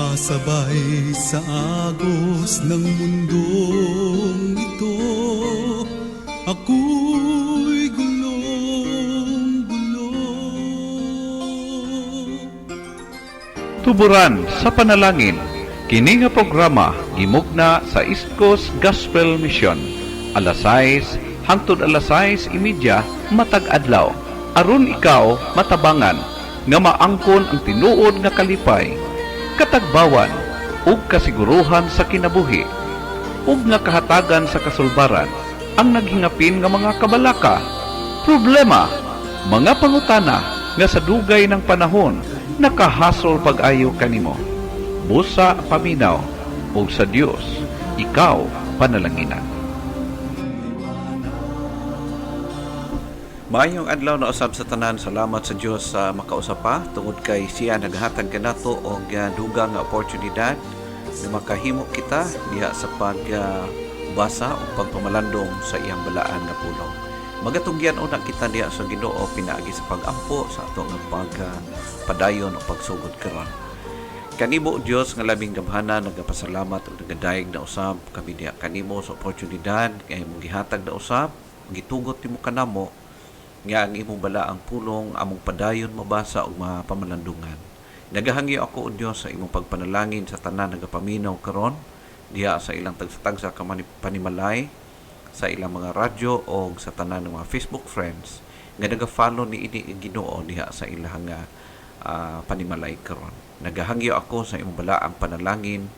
Sumasabay sa agos ng mundong ito, ako'y gulong-gulo. Tuburan sa panalangin. Kini nga programa gimugna sa East Coast Gospel Mission. Alas 6 hangtod alas 6:30 matag adlaw. Aron ikaw matabangan nga maangkon ang tinuod nga kalipay, katagbawan ug kasiguruhan sa kinabuhi ug nga kahatagan sa kasulbaran ang naghingapin nga mga kabalaka, problema, mga pangutana nga sa dugay ng panahon nakahasol pag-ayo kanimo. Busa paminaw ug sa Dios ikaw panalanginan. Maayong adlaw na usab sa tanan. Salamat sa Dios sa makausapa tungod kay siya naghatag kanato og dugang nga oportunidad na makahimo kita diha sa pagbasa o pagpamalandong sa iyang balaan nga pulong. Magatungyan una kita diha sa Ginoo pinaagi sa pagampo sa ato nga pagpadayon o pagsugod karon. Kanimo Dios nga labing gamhanan nagapasalamat ug nagadayeg na usab kami diha kanimo sa oportunidad kay mong gihatag na usab gitugot nimo kanamo nga ang imong balaang pulong among padayon mabasa ug mapamalandungan. Nagahangyo ako o Dios sa imong pagpanalangin sa tanan nagapaminaw karon diha sa ilang tagsa-tagsa ka panimalay, sa ilang mga radyo o sa tanan ng mga Facebook friends nga naga-follow ni ini Ginoo diha sa ilang panimalay karon. Nagahangyo ako sa imong balaang panalangin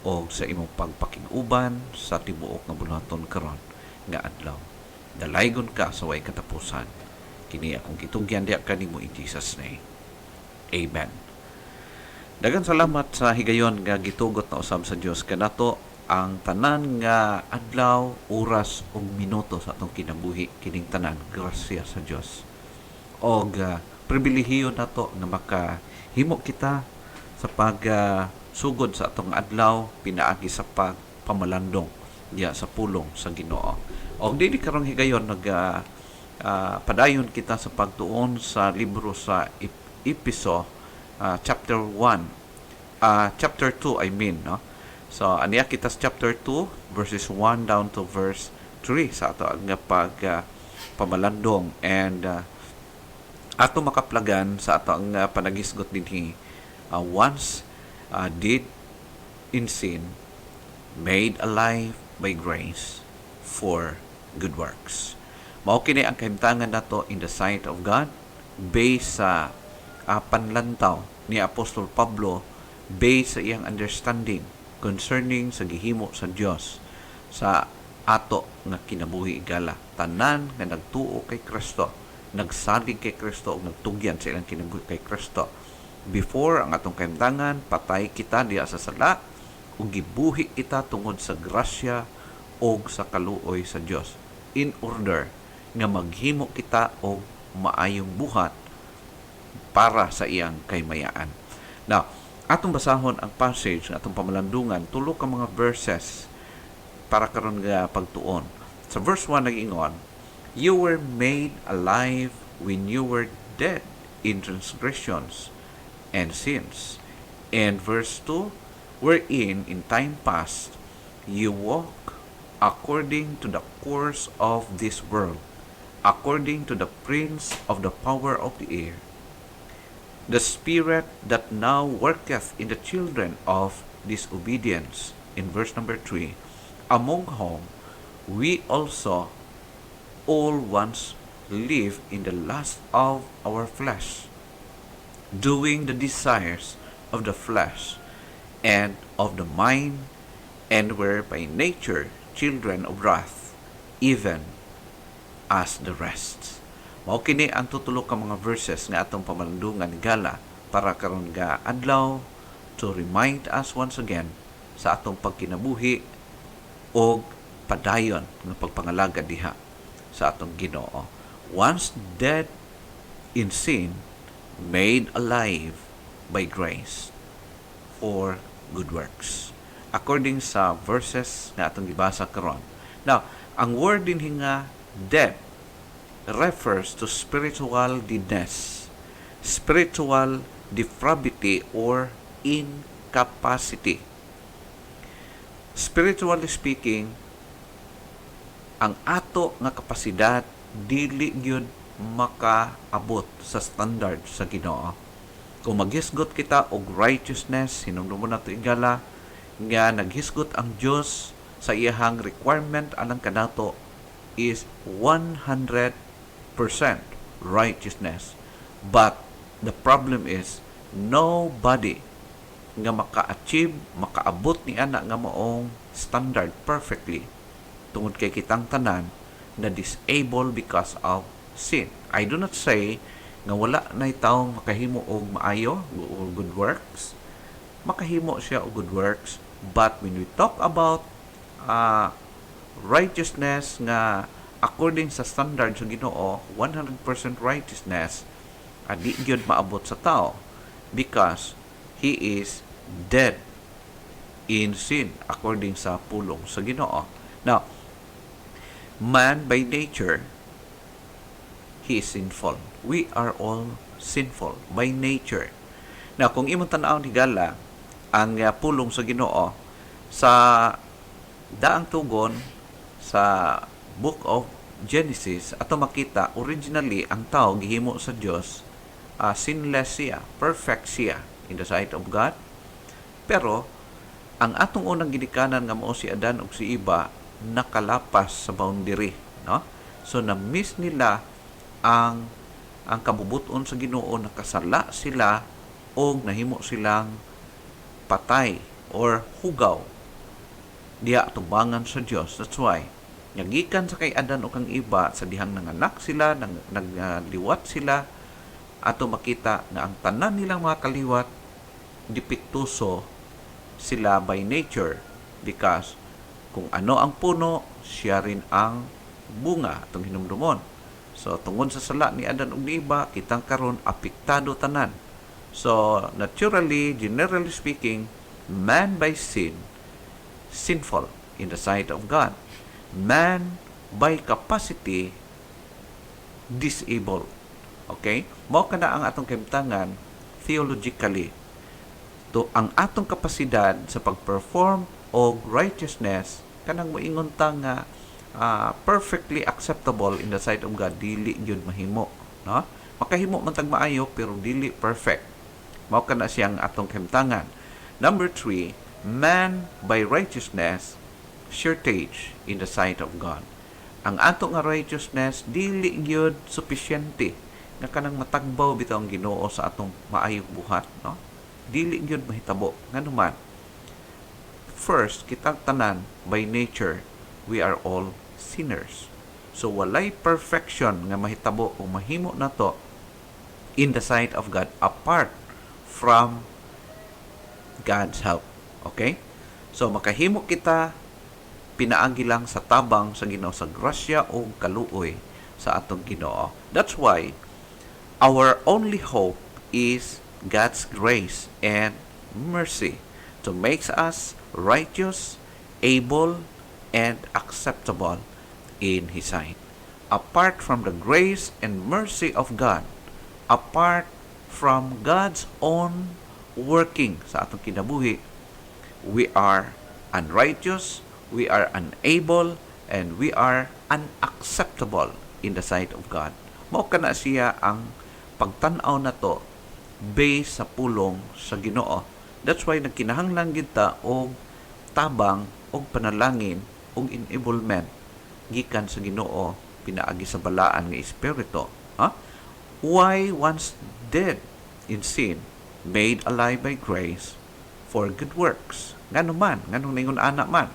o sa imong pagpakinuban sa tibuok nga buhaton karon nga adlaw. Dalaygon ka sa way katapusan. Kini akong gitungyan diha kanimo in Jesus name. Amen. Daghang salamat sa higayon nga gitugot na usab sa Dios kanato ang tanan nga adlaw, oras ug minuto sa atong kinabuhi kining tanan grasya sa Dios. Og pribilehiyo nato nga makahimo kita sa sugod sa atong adlaw pinaagi sa pagpamalandong diha sa pulong sa Ginoo. Og dili karong higayon padayon kita sa pagtuon sa libro sa Episo chapter 2 no. So aniya kita sa chapter 2 verses 1 down to verse 3 sa ato nga pamalandong and ato makaplagan sa ato ang panagisgot dinhi once did in sin, made alive by grace for good works. Mao kini ang kahimtangan nato in the sight of God based sa panlantaw ni Apostol Pablo, based sa iyang understanding concerning sa gihimo sa Dios sa ato nga kinabuhi igala. Tanan nga nagtuo kay Kristo, nagsalig kay Kristo ug nagtugyan sa ilang kinabuhi kay Kristo. Before ang atong kahimtangan, patay kita diha sa sala ug gibuhi kita tungod sa grasya ug sa kaluoy sa Dios in order nga maghimo kita og maayong buhat para sa iyang kaymayaan. Now, atong basahon ang passage nga atong pamalandungan, tulo ka mga verses para karon nga pagtuon. Sa verse 1 nag-ingon, "You were made alive when you were dead in transgressions and sins." And verse 2, "Wherein in time past you walk according to the course of this world, according to the prince of the power of the air, the spirit that now worketh in the children of disobedience." In verse number 3, "Among whom we also all once lived in the lust of our flesh, doing the desires of the flesh and of the mind, and were by nature children of wrath, even as the rest." Mao kini ang tutulo ka mga verses nga atong pamalandungan gala para karon nga adlaw to remind us once again sa atong pagkinabuhi o padayon nga pagpangalaga diha sa atong Ginoo. Once dead in sin, made alive by grace for good works. According sa verses nga atong gibasa karon. Now, ang word din nga dead refers to spiritual deadness, spiritual depravity or capacity. Spiritually speaking, ang ato nga kapasidad dili gyud makaabot sa standard sa Ginoo. Kung maghisgot kita og righteousness, hinumdum mo na ito igala, nga naghisgot ang Diyos sa iyahang requirement alang kanato is 100% righteousness. But the problem is, nobody nga maka-achieve, makaabot ni ana nga maong standard perfectly tungod kay kitang tanan na disabled because of sin. I do not say nga wala na taong makahimo og maayo o good works. Makahimo siya og good works, but when we talk about righteousness nga according sa standard sa Ginoo, 100% righteousness, di gyud maabot sa tao because he is dead in sin according sa pulong sa Ginoo. Now, man by nature, he is sinful. We are all sinful by nature. Now, kung imong tan-awon higala ang pulong sa Ginoo sa daang tugon sa Book of Genesis, ato makita originally ang tao gihimo sa Dios sinless siya, perfect siya in the sight of God. Pero ang atong unang ginikanan nga mao si Adan ug si Eva nakalapas sa boundary, no? So na-miss nila ang kabubuton sa Ginoo, nakasala sila o nahimo silang patay or hugaw diha tubangan sa Dios. That's why nagikan sa kay Adan o kang Eva sa dihang nanganak sila, nagliwat sila, ato makita nga ang tanan nilang mga kaliwat dipiktuso sila by nature because kung ano ang puno, siya rin ang bunga atong hinumdumon. So tungod sa sala ni Adan ug ni Eva, kitang karon apektado tanan. So naturally, generally speaking, man by sin sinful in the sight of God. Man by capacity disabled. Okay? Mao kana ang atong kahimtangan theologically. To ang atong kapasidad sa pag-perform og righteousness kanang moingon ta nga perfectly acceptable in the sight of God, dili gyud mahimo, no? Makahimo man tag maayo pero dili perfect. Mao kana siyang atong kahimtangan. Number 3, man by righteousness shortage in the sight of God. Ang ato nga righteousness dili gyud sufficiente nga kanang matagbaw bitaw ang Ginoo sa atong maayong buhat, no? Dili gyud mahitabo nganuman. First, kitang tanan by nature we are all sinners. So walay perfection nga mahitabo o mahimo nato in the sight of God apart from God's help. Okay? So makahimo kita pinaagi lang sa tabang sa Ginoo, sa grasya o kaluoy sa atong Ginoo. That's why our only hope is God's grace and mercy to make us righteous, able, and acceptable in His sight. Apart from the grace and mercy of God, apart from God's own working sa atong kinabuhi, we are unrighteous, we are unable, and we are unacceptable in the sight of God. Mao kana siya ang pagtan-aw nato based sa pulong sa Ginoo. That's why nagkinahanglan gyud ta og tabang og panalangin og enablement gikan sa Ginoo pinaagi sa balaan nga espiritu. Why once dead in sin, made alive by grace for good works. Ngano man, nganong ningon ana man.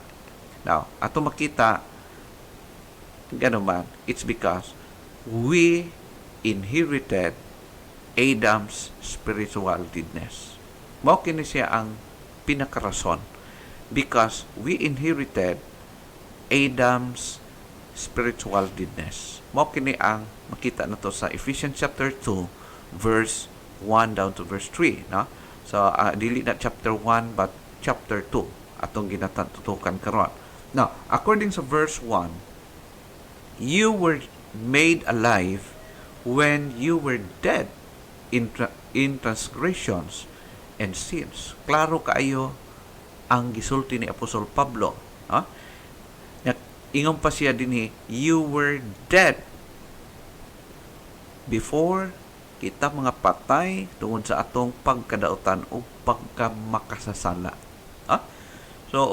Now, ato makita ngano man, it's because we inherited Adam's spiritual deadness. Mao kini siya ang pinakarason because we inherited Adam's spiritual deadness. Mao kini ang makita nato sa Ephesians chapter 2 verse 1 down to verse 3, no? So dili na chapter 1 but chapter 2 atong ginatutukan karon. Now, according to verse 1, you were made alive when you were dead in transgressions and sins. Klaro kaayo ang gisulti ni Apostol Pablo. Ha? Ingon pa siya dinhi, you were dead before kita mga patay tungod sa atong pagkadautan o pagkamakasasala. Ha? So,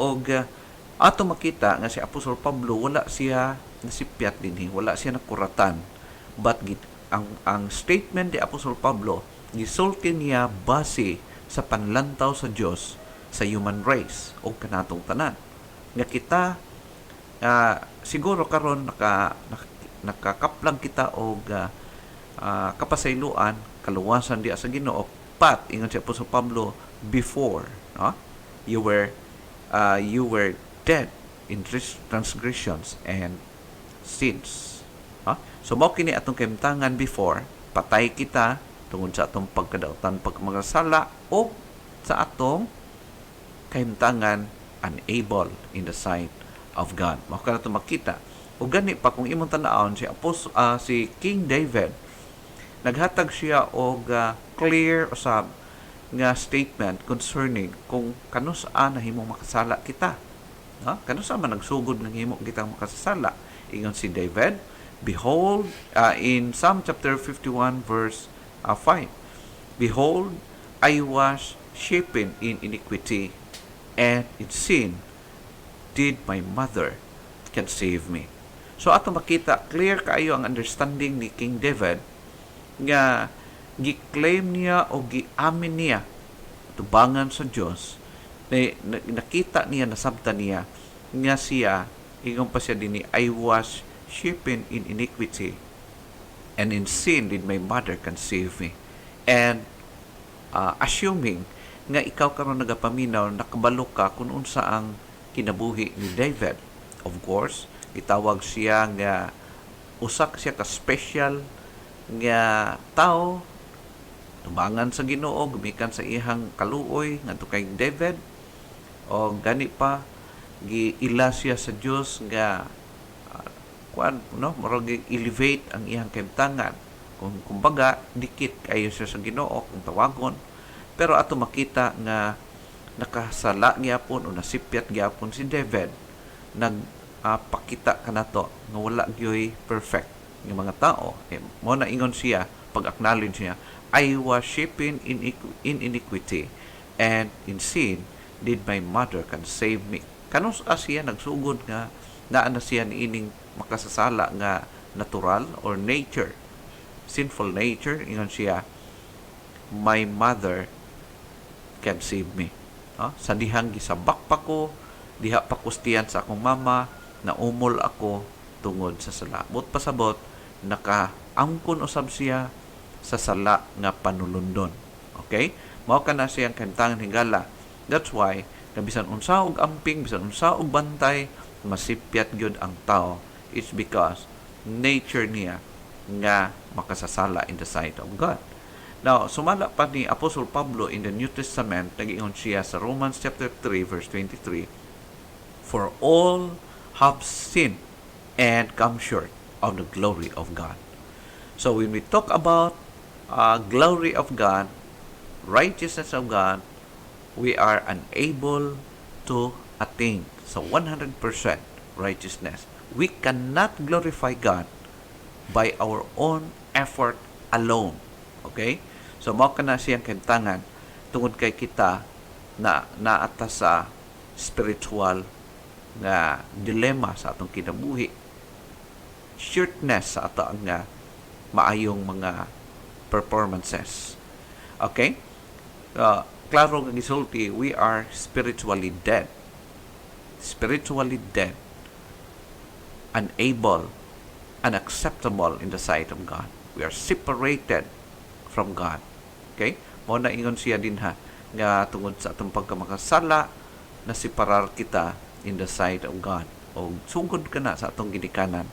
ato makita nga si Apostol Pablo, wala siya nasipyat dinhi, wala siya nakuratan. But ang statement ni Apostol Pablo, gisulti niya base sa panlantaw sa Dios sa human race o kanatong tanan. Nga kita siguro karon nakakaplang kita og kapasayloan kaluwasan di sa Ginoo, but ingon si Apostol Pablo, before, no? you were dead in transgressions and sins. So mao kini atong kahimtangan before, patay kita tungod sa atong pagkadautan pagkamasala o sa atong kahimtangan unable in the sight of God. Mao kana to makita. O gani pa kung imong tan-awon si King David, naghatag siya og clear usab nga statement concerning kung kanus-a nahimong makasala kita. Kanus-a man nagsugod ng himo kitang makasala. Ingon si David, behold, in Psalm chapter 51 verse 5, behold, I was shapen in iniquity, and in sin did my mother conceive me. So ato makita, clear kaayo ang understanding ni King David nga gi-claim niya o gi-amin niya tubangan sa Dios, nakita niya, nasabtan niya nga siya, ingon pa siya dinhi, I was shapen in iniquity, and in sin did my mother conceive me. And assuming nga ikaw karon nagapaminaw, nakabalo ka kung unsa ang kinabuhi ni David. Of course, itawag siya nga usak siya ka special nga tao, tubangan sa Ginoo, gumikan sa ihang kaluoy ngadto kay David, o gani pa giila siya sa Dios nga murag elevate ang ihang kahimtangan. Kung kumbaga dikit kayo siya sa Ginoo kung tawagon. Pero ato makita nga nakasala gyapon o nasipyat gyapon si David, nagpakita kanato nga wala gyoy perfect ng mga tao. Mo na ingon siya, pag-acknowledge niya, I was shapen in iniquity, and in sin did my mother conceive me. Kanus siya nagsugod nga naa na siya niining makasasala nga natural or nature, sinful nature. Ingon siya, my mother conceive me. Sa dihang gisabak pa ko, diha pa kustiyan sa akong mama, naumol ako tungod sa sala. But pasabot, nakaangkon usab siya sa sala nga panulundon. Okay? Mao ka na siyang kahimtangan hingala. That's why, bisan unsa og amping, bisan unsa og bantay, masipyat gyud ang tao. It's because nature niya nga makasasala in the sight of God. Now, sumala pa ni Apostol Pablo in the New Testament, nag-ingon siya sa Romans chapter 3 verse 23, for all have sinned and come short of the glory of God. So when we talk about glory of God, righteousness of God, we are unable to attain sa 100% righteousness. We cannot glorify God by our own effort alone. Okay? So, mao ka na siyang kahimtangan tungod kay kita na naata sa spiritual nga dilemma sa atong kinabuhi. Shortness sa ato nga maayong mga performances. Okay? Klaro nga gisulti, we are spiritually dead. Spiritually dead. Unable, unacceptable in the sight of God. We are separated from God. Okay? Mao na ingon siya din nga tungod sa atong pagkamakasala, na separar kita in the sight of God. O sugod ka na sa atong ginikanan,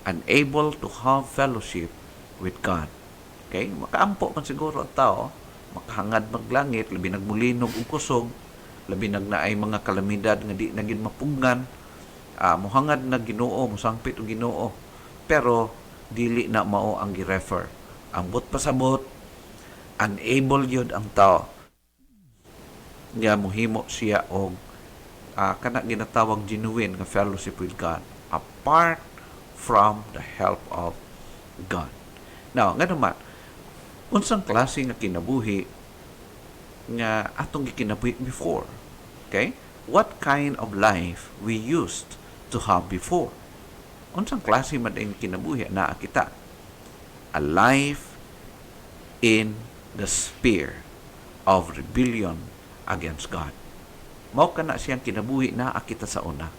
unable to have fellowship with God. Okay? Makaampo man siguro ang tao, makahangad maglangit, labi nagmulinog og kusog, labi nagnaay mga kalamidad nga di nagin mapunggan, muhangad na Ginoo, musangpit og Ginoo, pero dili na mao ang gi-refer. Ambot pasabot, unable yun ang tao nga muhimo siya og kana ginatawag genuine nga fellowship with God apart from the help of God. Now, nga naman, unsang klase nga kinabuhi nga atong gikinabuhi before? Okay? What kind of life we used to have before? Unsang klase man ang kinabuhi na kita? A life in the sphere of rebellion against God. Mao kana siyang kinabuhi na kita sa una.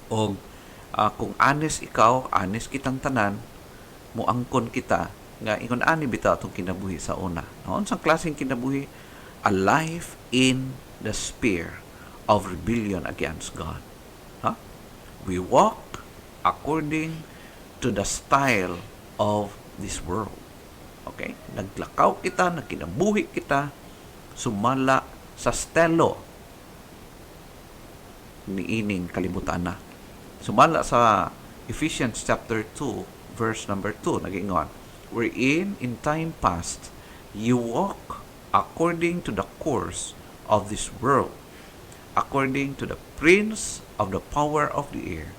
O kung honest ikaw, honest kitang tanan, muangkon kita nga ingon ani bitaw atong kinabuhi sa una. No, unsang klaseng kinabuhi? A life in the sphere of rebellion against God. Huh? We walk according to the style of this world. Okay? Naglakaw kita, nagkinabuhi kita, sumala sa stelo ni ining kalibutan na. Sumala sa Ephesians chapter 2, verse number 2, nag-ingon, wherein in time past you walk according to the course of this world, according to the prince of the power of the air,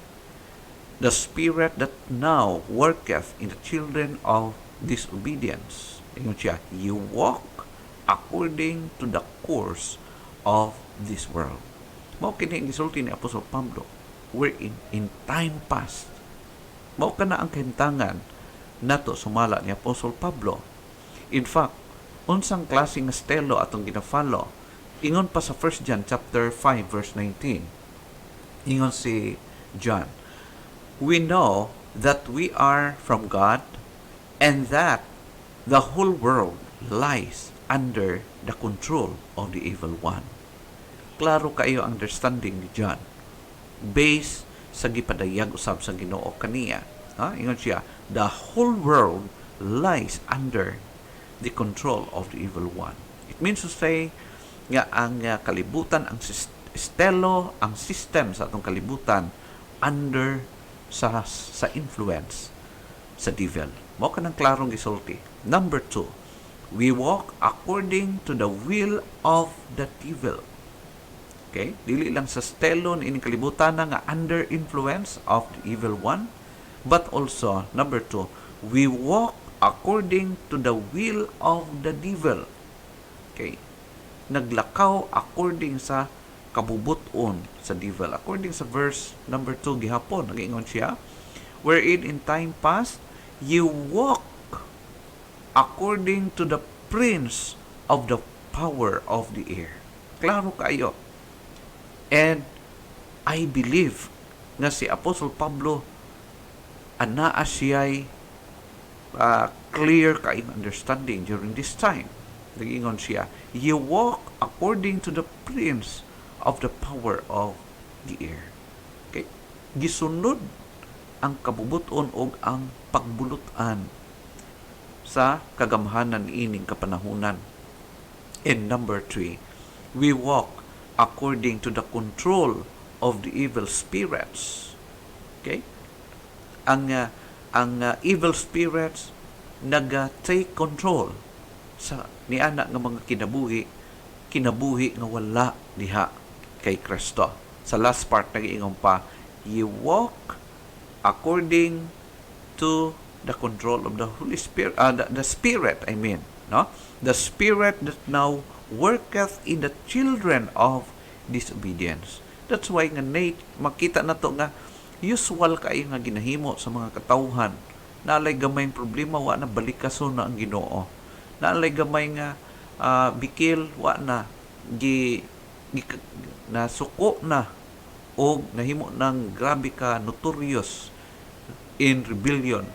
the spirit that now worketh in the children of disobedience. Ingon siya, you walk according to the course of this world. Mao kini ang gisulti ni Apostol Pablo, wherein in time past. Mao kana ang kahintangan nato sumala ni Apostol Pablo. In fact, unsang klaseng estilo atong gina-follow? Ingon pa sa 1 John chapter 5 verse 19. Ingon si John, we know that we are from God and that the whole world lies under the control of the evil one. Klaro kayo ang understanding ni John based sa gipadayag usab sa Ginoo kaniya. Ingon siya, the whole world lies under the control of the evil one. It means to say nga ang kalibutan, ang estelo, ang system sa atong kalibutan under sa influence sa devil. Mao kanang klarong gisulti. Number 2, we walk according to the will of the devil. Okay? Dili lang sa stelo ni ining kalibutan na nga under influence of the evil one, but also, number 2, we walk according to the will of the devil. Okay? Naglakaw according sa kabubuton sa devil. According sa verse number 2 gihapon, nag-ingon siya, wherein in time past, you walk according to the prince of the power of the air. Klaro kayo. And I believe nga si Apostle Pablo anaa siya'y clear kayong understanding during this time. Nag-ingon siya, you walk according to the prince of the power of the air. Okay? Gisunod ang kabubuton o ang pagbulutan sa kagamhanan ining kapanahunan. And number 3, we walk according to the control of the evil spirits. Okay? Ang evil spirits naga-take control sa niana nga mga kinabuhi nga wala diha kay Kristo. Sa last part nag-iingon pa, you walk according to the control of the Holy Spirit, the Spirit, I mean, no? The Spirit that now worketh in the children of disobedience. That's why nga makita na to nga usual kayo nga ginahimo sa mga katawhan. Naalay gamay problema, wa na balikason na ang Ginoo. Naalay gamay nga bikil, wa na nasuko na o nahimo ng grabe ka notorious in rebellion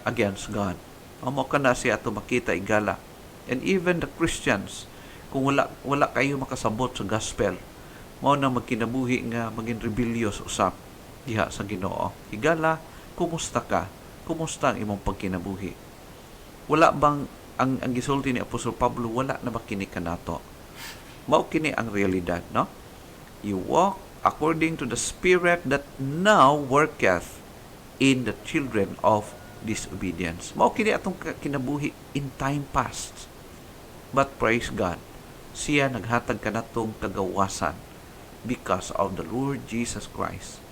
against God. Amo ka na siya to makita igala. And even the Christians, kung wala kayo makasabot sa gospel, mao na magkinabuhi nga maging rebellious usap diha sa Ginoo. Higala, kumusta ka? Kumusta ang imong pagkinabuhi? Wala bang ang gisulti ni Apostol Pablo, wala na ba kini kanato? Mao kini ang realidad, no? You walk according to the Spirit that now worketh in the children of disobedience. Mao kini atong kinabuhi in time past. But praise God, siya naghatag kanatong kagawasan because of the Lord Jesus Christ.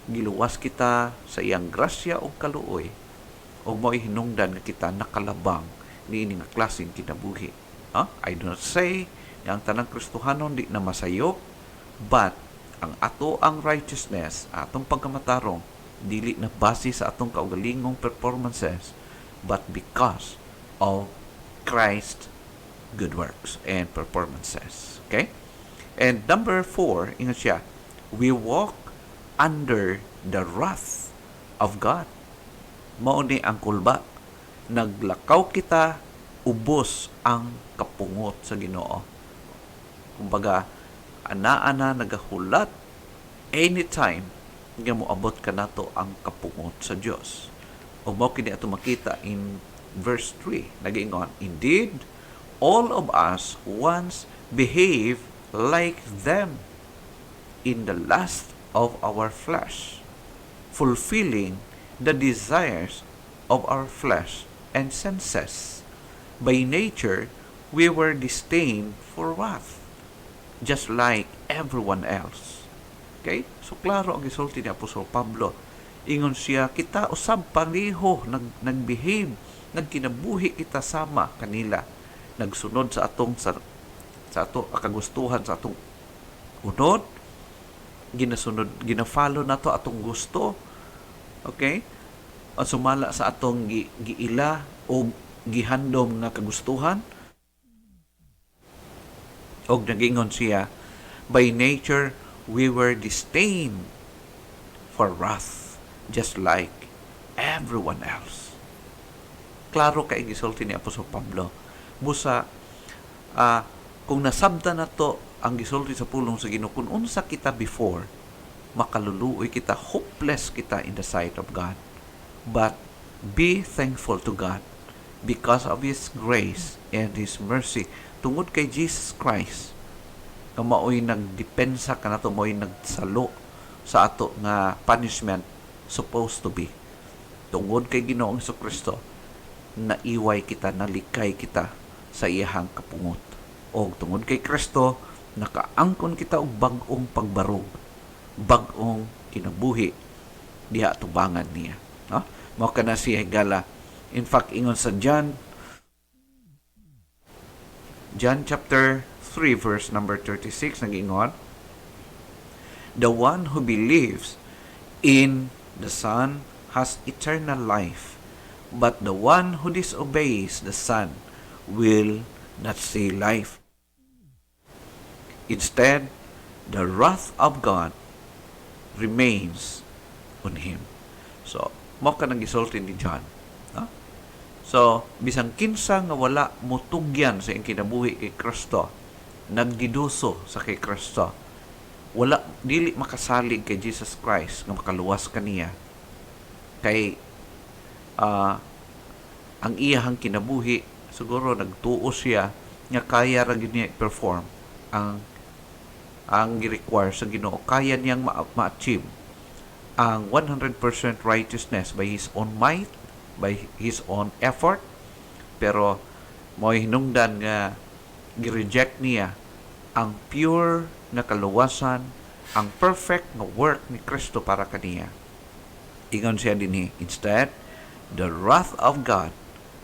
Giluwas kita sa iyang grasya o kaluoy o mo'y hinungdan nga kita nakalabang niini nga klaseng kinabuhi. I do not say nga ang tanang Kristohanon di na masayop, but ang ato ang righteousness, atong pagkamatarong, dili na base sa atong kaugalingong performances, but because of Christ's good works and performances. Okay? And number 4, ingat siya, we walk under the wrath of God. Mao ni ang kulba. Naglakaw kita, ubos ang kapungot sa Ginoo. Kumbaga, ana-ana nagahulat anytime nga moabot ka nato ang kapungot sa Dios. O mao kini ato makita in verse 3. Nag-ingon, indeed, all of us once behave like them in the lust of our flesh, fulfilling the desires of our flesh and senses. By nature, we were destined for wrath, just like everyone else. Okay? So, klaro ang gisulti ni Apostol Pablo. Ingon siya, kita usab pareho, nagbehave, nagkinabuhi kita sama kanila. Nagsunod sa atong sa ato kagustuhan, sa atong unod, gina-follow na to atong gusto. Okay? At sumala sa atong giila o gihandom nga kagustuhan. Og nagingon siya, by nature, we were destined for wrath, just like everyone else. Klaro kay gisulti ni Apostol Pablo. Busa, kung nasabta na to ang gisulti sa pulong sa Ginoo, kung unsa kita before, makaluluoy kita, hopeless kita in the sight of God. But be thankful to God because of His grace and His mercy. Tungod kay Jesus Christ, nga mao'y nagdepensa ka na to, mao'y nagsalo sa ato nga punishment supposed to be. Tungod kay Ginoong Jesucristo, naiway kita, nalikay kita sa iyahang kapungot. O tungod kay Kristo, nakaangkon kita og bag-ong pagbarog, bag-ong kinabuhi diha tubangan niya. No? Mao kana si higala. In fact, ingon sa John chapter 3 verse number 36 nag-ingon, the one who believes in the Son has eternal life, but the one who disobeys the Son will not see life. Instead, the wrath of God remains on him. So, mo ka nang gisulti ni John. No? So, bisang kinsa nga wala mutugyan sa iyang kinabuhi kay Kristo, nagdiduso sa kay Kristo, wala, dili makasalig kay Jesus Christ nga makaluwas kaniya. Kay, ang iyahang kinabuhi, siguro nagtuo siya nga kaya ra gyud niya i-perform ang gi-require sa Ginoo, kaya niyang ma-achieve ang 100% righteousness by his own might, by his own effort, pero mo'y hinungdan nga gi-reject niya ang pure na kaluwasan, ang perfect na work ni Kristo para kaniya. Ingon siya dinhi, instead, the wrath of God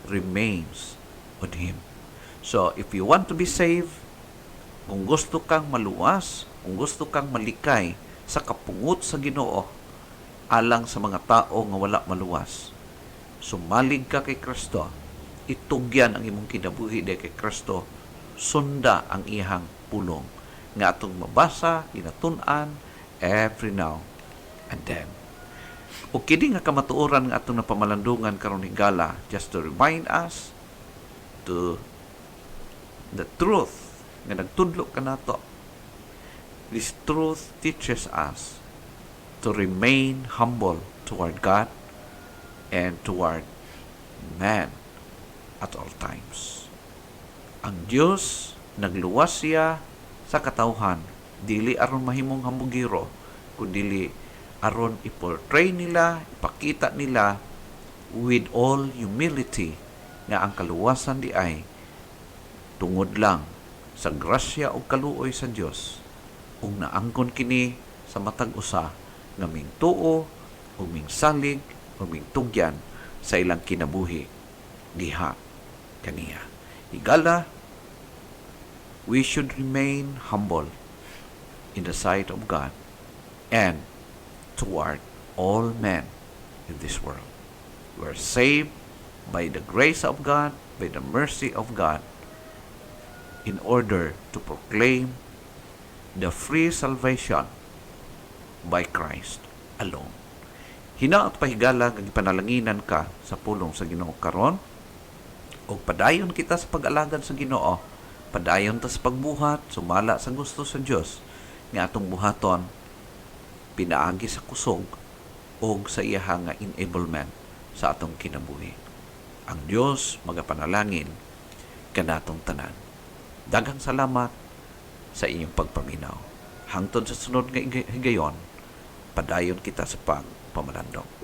remains on him. So, if you want to be saved, kung gusto kang maluwas, kung gusto kang malikay sa kapungot sa Ginoo, alang sa mga tao nga wala maluwas, sumalig ka kay Kristo, itugyan ang imong kinabuhi di kay Kristo, sunda ang iyang pulong nga atong mabasa, ginatun-an every now and then. O kini nga kamatuoran nga atong napamalandungan karon higala, just to remind us to the truth nga nagtudlo ka nato. This truth teaches us to remain humble toward God and toward man at all times. Ang Diyos nagluwas siya sa katawhan, dili aron mahimong hambugiro, kundi aron i-portray nila, ipakita nila with all humility nga ang kaluwasan di ay tungod lang sa grasya o kaluoy sa Dios ug naangkon kini sa matag usa nga mingtuo ug mingsalig ug mingtugyan sa ilang kinabuhi diha kaniya. Higala, we should remain humble in the sight of God and toward all men in this world. We are saved by the grace of God, by the mercy of God, in order to proclaim the free salvation by Christ alone. Hinaot pahigala nga gipanalanginan ka sa pulong sa Ginoo karon, o padayon kita sa pag-alagad sa Ginoo, padayon ta sa pagbuhat sumala sa gusto sa Dios nga atong buhaton pinaagi sa kusog o sa iyaha nga enablement sa atong kinabuhi. Ang Dios magapanalangin kanatong tanan. Daghang salamat sa inyong pagpaminaw. Hangtod sa sunod nga higayon, padayon kita sa pagpamalandong.